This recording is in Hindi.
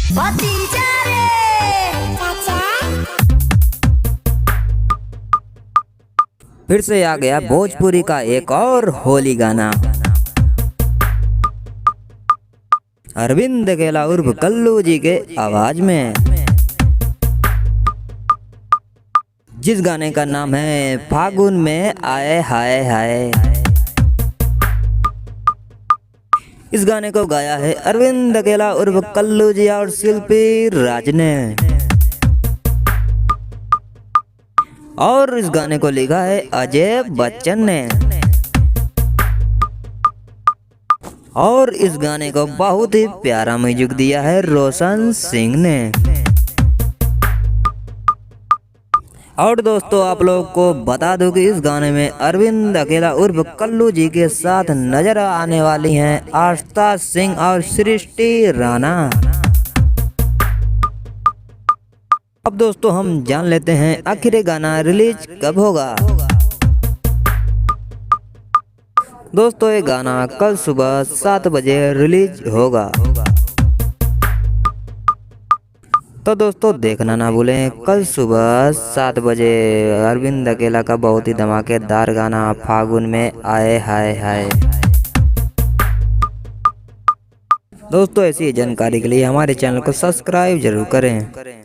भतीजा रे चाचा। फिर से आ गया भोजपुरी का एक और होली गाना। अरविंद अकेला उर्फ कल्लू जी के आवाज में, जिस गाने का नाम है फागुन में आए हाय हाय। इस गाने को गाया है अरविंद अकेला उर्फ कल्लू जी और शिल्पी राज ने, और इस गाने को लिखा है अजय बच्चन ने, और इस गाने को बहुत ही प्यारा म्यूजिक दिया है रोशन सिंह ने। और दोस्तों आप लोग को बता दूं कि इस गाने में अरविंद अकेला उर्फ कल्लू जी के साथ नजर आने वाली हैं आस्था सिंह और सृष्टि राणा। अब दोस्तों हम जान लेते हैं आखिर ये गाना रिलीज कब होगा। दोस्तों ये गाना कल सुबह 7 बजे रिलीज होगा। तो दोस्तों देखना ना भूलें कल सुबह 7 बजे अरविंद अकेला का बहुत ही धमाकेदार गाना फागुन में आए हाय हाय। दोस्तों ऐसी जानकारी के लिए हमारे चैनल को सब्सक्राइब जरूर करें।